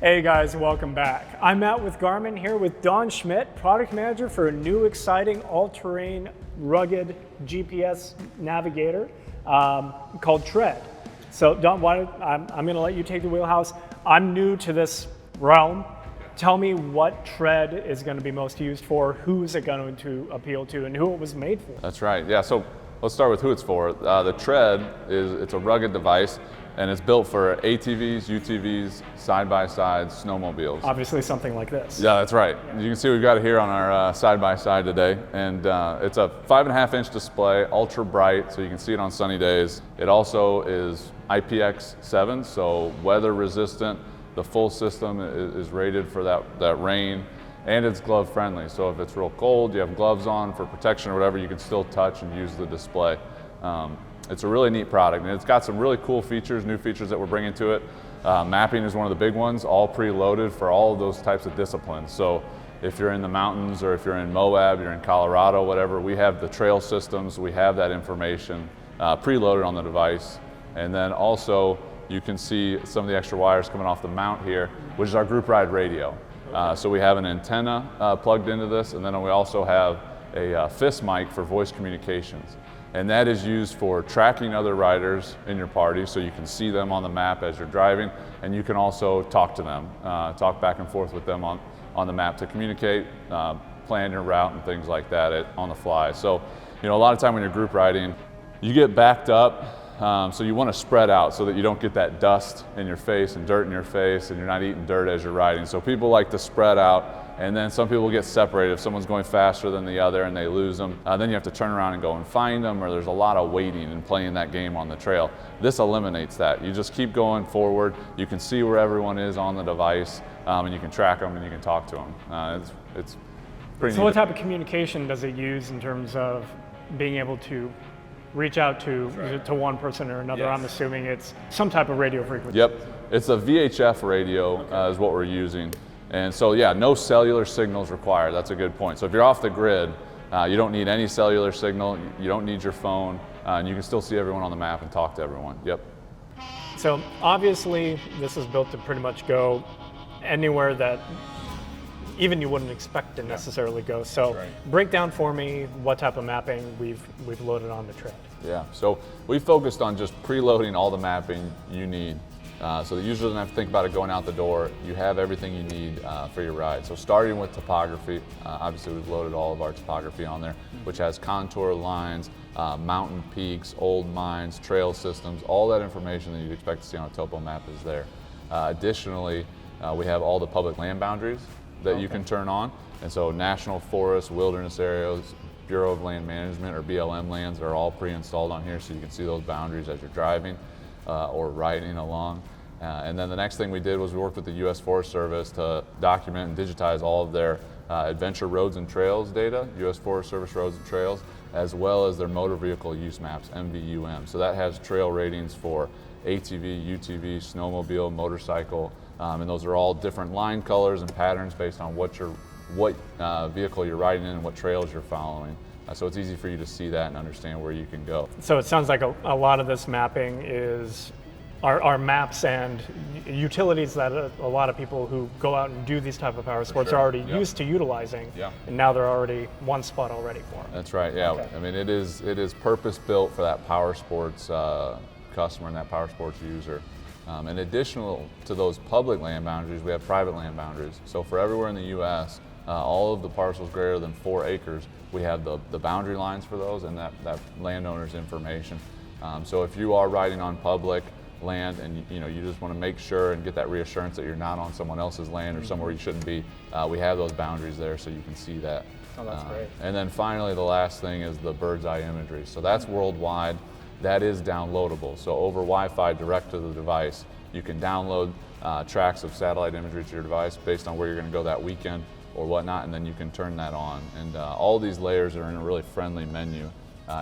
Hey guys, welcome back. I'm Matt with Garmin here with Don Schmidt, product manager for a new exciting all-terrain rugged GPS navigator called Tread. So Don, I'm going to let you take the wheelhouse. I'm new to this realm. Tell me what Tread is going to be most used for, who's it going to appeal to, and who it was made for. That's right, yeah, so let's start with who it's for. The Tread it's a rugged device, and it's built for ATVs, UTVs, side-by-sides, snowmobiles. Obviously something like this. Yeah, that's right. Yeah. You can see we've got it here on our side-by-side today, and it's a 5.5-inch display, ultra bright, so you can see it on sunny days. It also is IPX7, so weather resistant. The full system is rated for that rain, and it's glove friendly. So if it's real cold, you have gloves on for protection or whatever, you can still touch and use the display. It's a really neat product, and it's got some really cool features, new features that we're bringing to it. Mapping is one of the big ones, all preloaded for all of those types of disciplines. So if you're in the mountains or if you're in Moab, you're in Colorado, whatever, we have the trail systems, we have that information preloaded on the device. And then also you can see some of the extra wires coming off the mount here, which is our group ride radio. So we have an antenna plugged into this, and then we also have a fist mic for voice communications. And that is used for tracking other riders in your party, so you can see them on the map as you're driving, and you can also talk to them, talk back and forth with them on the map to communicate, plan your route and things like that on the fly. So, you know, a lot of time when you're group riding, you get backed up, so you want to spread out so that you don't get that dust in your face and dirt in your face, and you're not eating dirt as you're riding. So people like to spread out. And then some people get separated. If someone's going faster than the other and they lose them, then you have to turn around and go and find them, or there's a lot of waiting and playing that game on the trail. This eliminates that. You just keep going forward. You can see where everyone is on the device, and you can track them and you can talk to them. It's pretty neat. So what type of communication does it use in terms of being able to reach out to one person or another? Yes. I'm assuming it's some type of radio frequency. Yep, it's a VHF radio is what we're using. And so, yeah, no cellular signals required. That's a good point. So if you're off the grid, you don't need any cellular signal, you don't need your phone, and you can still see everyone on the map and talk to everyone. Yep. So obviously, this is built to pretty much go anywhere that even you wouldn't expect to necessarily go. So break down for me what type of mapping we've loaded on the Tread. Yeah, so we focused on just preloading all the mapping you need. So the user doesn't have to think about it going out the door. You have everything you need for your ride. So starting with topography, obviously we've loaded all of our topography on there, which has contour lines, mountain peaks, old mines, trail systems, all that information that you'd expect to see on a topo map is there. Additionally, we have all the public land boundaries that you can turn on. And so national forests, wilderness areas, Bureau of Land Management or BLM lands are all pre-installed on here, so you can see those boundaries as you're driving. Or riding along. And then the next thing we did was we worked with the U.S. Forest Service to document and digitize all of their adventure roads and trails data, U.S. Forest Service roads and trails, as well as their motor vehicle use maps, MVUM. So that has trail ratings for ATV, UTV, snowmobile, motorcycle, and those are all different line colors and patterns based on what vehicle you're riding in and what trails you're following. So it's easy for you to see that and understand where you can go. So it sounds like a lot of this mapping are maps and utilities that a lot of people who go out and do these type of power sports are already used to utilizing, and now they're already one spot already for them. That's right, yeah. Okay. I mean, it is purpose built for that power sports customer and that power sports user. And additional to those public land boundaries, we have private land boundaries. So for everywhere in the U.S., all of the parcels greater than 4 acres, we have the boundary lines for those and that landowner's information. So if you are riding on public land and you just want to make sure and get that reassurance that you're not on someone else's land or somewhere you shouldn't be, we have those boundaries there so you can see that. Oh, that's great. And then finally, the last thing is the bird's eye imagery. So that's worldwide. That is downloadable. So over Wi-Fi direct to the device, you can download tracks of satellite imagery to your device based on where you're going to go that weekend or whatnot, and then you can turn that on. And all these layers are in a really friendly menu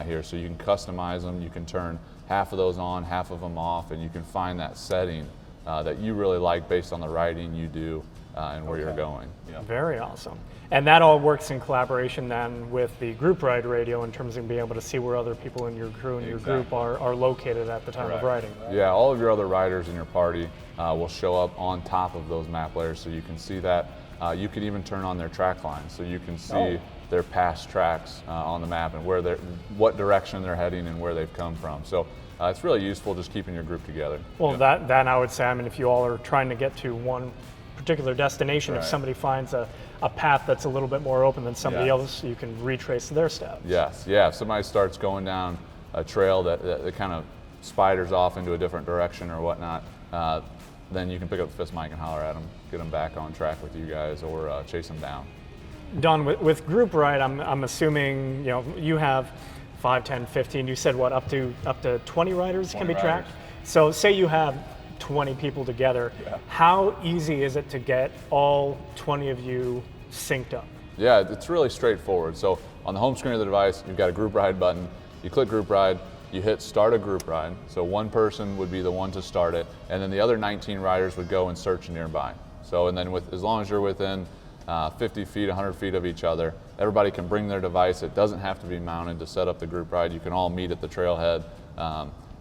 here, so you can customize them. You can turn half of those on, half of them off, and you can find that setting that you really like based on the riding you do and where you're going. Yeah. Very awesome. And that all works in collaboration then with the group ride radio in terms of being able to see where other people in your crew and your group are located at the time of riding. Yeah, all of your other riders in your party will show up on top of those map layers, so you can see that. You can even turn on their track lines, so you can see their past tracks on the map and what direction they're heading and where they've come from. So it's really useful just keeping your group together. Well, that I would say, I mean, if you all are trying to get to one particular destination, if somebody finds a path that's a little bit more open than somebody else, you can retrace their steps. Yes, yeah. If somebody starts going down a trail that kind of spiders off into a different direction or whatnot, then you can pick up the fist mic and holler at them, get them back on track with you guys, or chase them down. Don, with group ride, I'm assuming you have 5, 10, 15. You said what, up to 20 riders can be tracked? So say you have 20 people together. How easy is it to get all 20 of you synced up? Yeah, it's really straightforward. So on the home screen of the device, you've got a group ride button. You click group ride, you hit start a group ride. So one person would be the one to start it, and then the other 19 riders would go and search nearby. So, and then as long as you're within 50 feet, 100 feet of each other, everybody can bring their device. It doesn't have to be mounted to set up the group ride. You can all meet at the trailhead.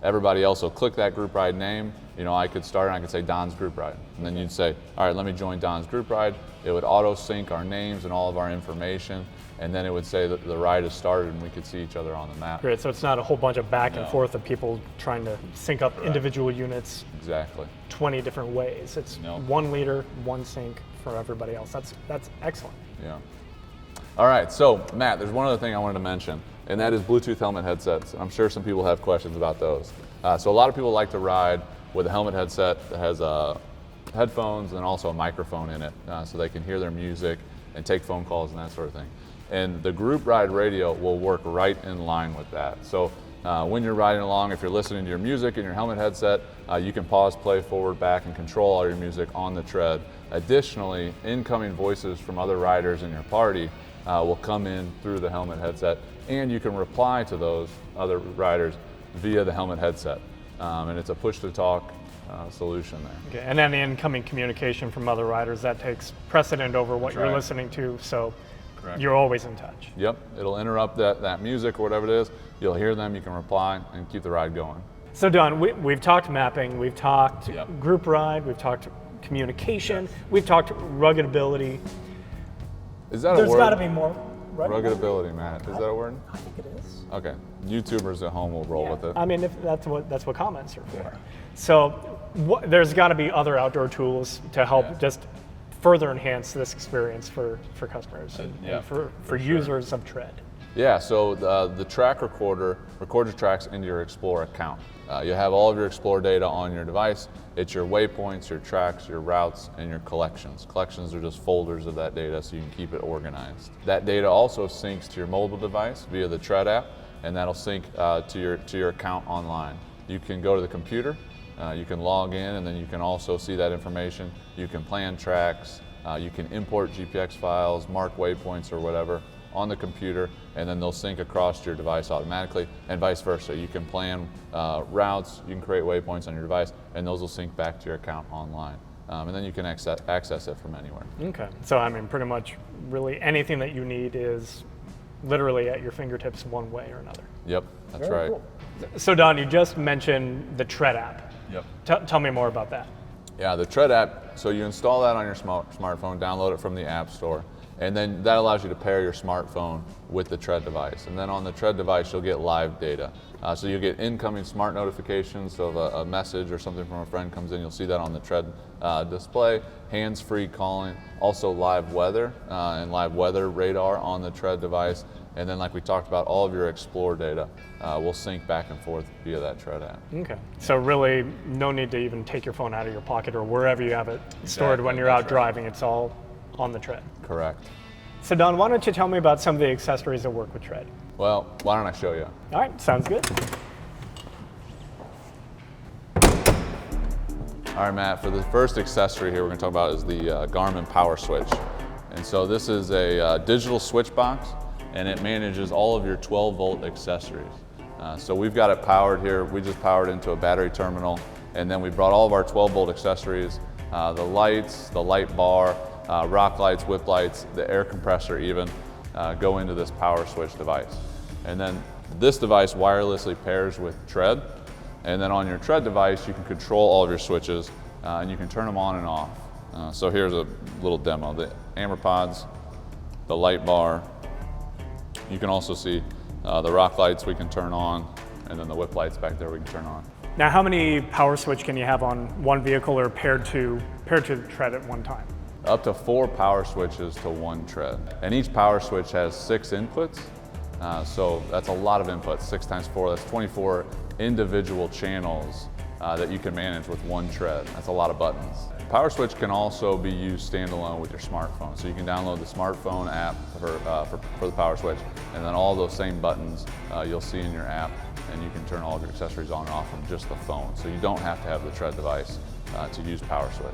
Everybody else will click that group ride name. I could start and I could say Don's group ride. And then you'd say, all right, let me join Don's group ride. It would auto sync our names and all of our information. And then it would say that the ride has started and we could see each other on the map. Great, so it's not a whole bunch of back and forth of people trying to sync up individual units. Exactly. 20 different ways. It's one leader, one sync for everybody else. That's excellent. Yeah. All right, so Matt, there's one other thing I wanted to mention, and that is Bluetooth helmet headsets. And I'm sure some people have questions about those. So a lot of people like to ride with a helmet headset that has headphones and also a microphone in it, so they can hear their music and take phone calls and that sort of thing. And the group ride radio will work right in line with that. So when you're riding along, if you're listening to your music in your helmet headset, you can pause, play, forward, back, and control all your music on the tread. Additionally, incoming voices from other riders in your party will come in through the helmet headset, and you can reply to those other riders via the helmet headset. And it's a push-to-talk solution there. Okay, and then the incoming communication from other riders, that takes precedent over what you're listening to, so you're always in touch. Yep, it'll interrupt that music or whatever it is. You'll hear them, you can reply, and keep the ride going. So Don, we've talked mapping, we've talked group ride, we've talked communication, we've talked ruggedability. Is that a word? There's got to be more. Ruggedability, Matt. Is that a word? I think it is. Okay. YouTubers at home will roll with it. I mean, that's what comments are for. Yeah. So there's got to be other outdoor tools to help just further enhance this experience for customers and for users of Tread. Yeah, so the track recorder records your tracks into your Explore account. You have all of your Explore data on your device. It's your waypoints, your tracks, your routes, and your collections. Collections are just folders of that data so you can keep it organized. That data also syncs to your mobile device via the Tread app, and that'll sync to your account online. You can go to the computer, you can log in, and then you can also see that information. You can plan tracks, you can import GPX files, mark waypoints or whatever on the computer, and then they'll sync across to your device automatically, and vice versa. You can plan routes, you can create waypoints on your device, and those will sync back to your account online. And then you can access it from anywhere. Okay, so I mean, pretty much really anything that you need is literally at your fingertips one way or another. Yep, that's right. Cool. So Don, you just mentioned the Tread app. Yep. Tell me more about that. Yeah, the Tread app, so you install that on your smartphone, download it from the App Store, and then that allows you to pair your smartphone with the Tread device. And then on the Tread device, you'll get live data. So you'll get incoming smart notifications, so if a message or something from a friend comes in, you'll see that on the Tread display, hands-free calling, also live weather and live weather radar on the Tread device. And then like we talked about, all of your Explore data will sync back and forth via that Tread app. Okay, so really no need to even take your phone out of your pocket or wherever you have it stored when you're out driving, it's all on the Tread. Correct. So Don, why don't you tell me about some of the accessories that work with Tread? Well, why don't I show you? All right, sounds good. All right, Matt, for the first accessory here we're going to talk about is the Garmin PowerSwitch. And so this is a digital switch box, and it manages all of your 12-volt accessories. So we've got it powered here. We just powered into a battery terminal, and then we brought all of our 12-volt accessories, the lights, the light bar, rock lights, whip lights, the air compressor even, go into this PowerSwitch device. And then this device wirelessly pairs with Tread, and then on your Tread device you can control all of your switches and you can turn them on and off. So here's a little demo. The amber pods, the light bar. You can also see the rock lights we can turn on, and then the whip lights back there we can turn on. Now, how many PowerSwitch can you have on one vehicle or paired to the tread at one time? Up to 4 power switches to 1 tread. And each power switch has 6 inputs. So that's a lot of inputs, 6 times 4, that's 24 individual channels that you can manage with 1 tread. That's a lot of buttons. PowerSwitch can also be used standalone with your smartphone. So you can download the smartphone app for the PowerSwitch, and then all those same buttons you'll see in your app, and you can turn all of your accessories on and off from just the phone. So you don't have to have the tread device to use PowerSwitch.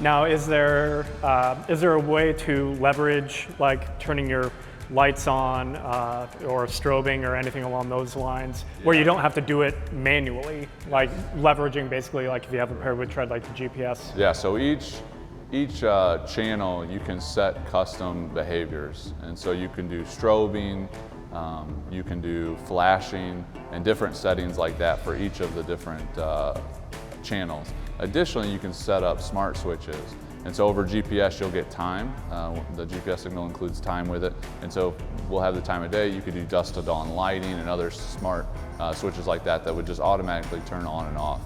Now, is there a way to leverage, like turning your lights on or strobing or anything along those lines, where you don't have to do it manually, like leveraging basically like if you have a pair with tread like the GPS? Yeah, so each channel you can set custom behaviors, and so you can do strobing, you can do flashing, and different settings like that for each of the different channels. Additionally, you can set up smart switches. And so over GPS, you'll get time. The GPS signal includes time with it. And so we'll have the time of day. You could do dusk to dawn lighting and other smart switches like that that would just automatically turn on and off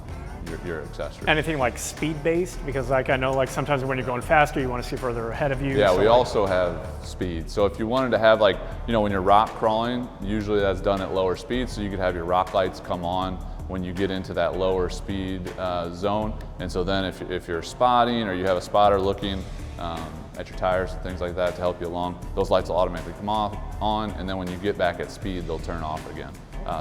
your accessory. Anything like speed-based? Because like I know like sometimes when you're going faster, you want to see further ahead of you. Yeah, so we also have speed. So if you wanted to have like, when you're rock crawling, usually that's done at lower speeds. So you could have your rock lights come on when you get into that lower speed zone. And so then if you're spotting or you have a spotter looking at your tires and things like that to help you along, those lights will automatically come on, and then when you get back at speed, they'll turn off again.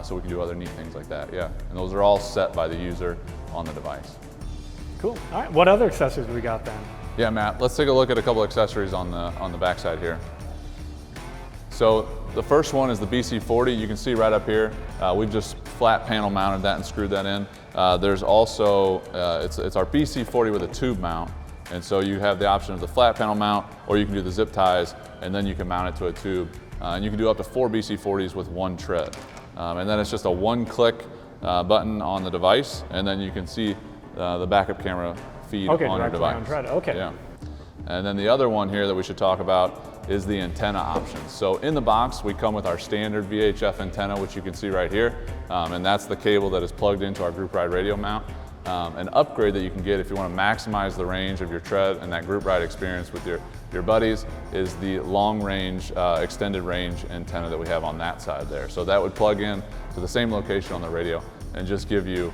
So we can do other neat things like that, yeah. And those are all set by the user on the device. Cool, all right, what other accessories do we got then? Yeah, Matt, let's take a look at a couple accessories on the backside here. So the first one is the BC40. You can see right up here, we've just flat panel mounted that and screwed that in. There's also, it's our BC40 with a tube mount. And so you have the option of the flat panel mount, or you can do the zip ties, and then you can mount it to a tube. And you can do up to 4 BC40s with 1 tread. And then it's just a 1-click button on the device, and then you can see the backup camera feed on your device. On tread. Okay. Yeah. And then the other one here that we should talk about is the antenna options. So in the box, we come with our standard VHF antenna, which you can see right here. And that's the cable that is plugged into our group ride radio mount. An upgrade that you can get if you want to maximize the range of your tread and that group ride experience with your buddies is the long range, extended range antenna that we have on that side there. So that would plug in to the same location on the radio and just give you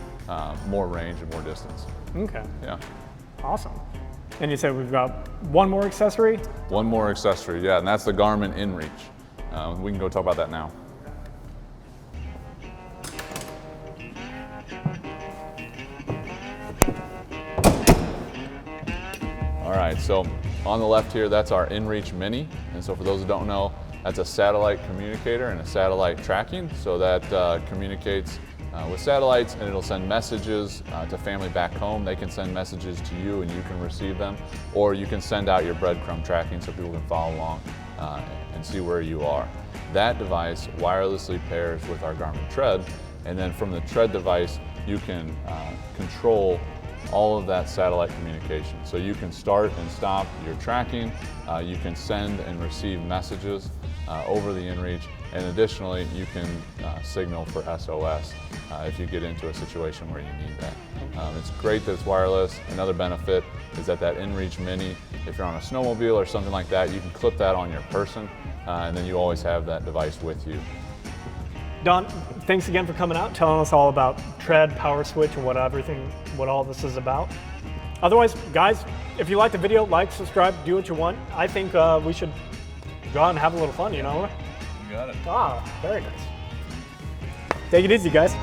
more range and more distance. Okay. Yeah. Awesome. And you said we've got one more accessory? One more accessory, yeah, and that's the Garmin inReach. We can go talk about that now. All right, so on the left here, that's our inReach Mini. And so for those who don't know, that's a satellite communicator and a satellite tracking. So that communicates with satellites, and it'll send messages to family back home. They can send messages to you and you can receive them, or you can send out your breadcrumb tracking so people can follow along and see where you are. That device wirelessly pairs with our Garmin Tread, and then from the Tread device, you can control all of that satellite communication. So you can start and stop your tracking, you can send and receive messages over the inReach, and additionally, you can signal for SOS if you get into a situation where you need that. It's great that it's wireless. Another benefit is that inReach Mini, if you're on a snowmobile or something like that, you can clip that on your person, and then you always have that device with you. Don, thanks again for coming out, telling us all about Tread, PowerSwitch, and what all this is about. Otherwise, guys, if you like the video, like, subscribe, do what you want. I think we should go out and have a little fun, you know? You got it. Ah, very nice. Take it easy, guys.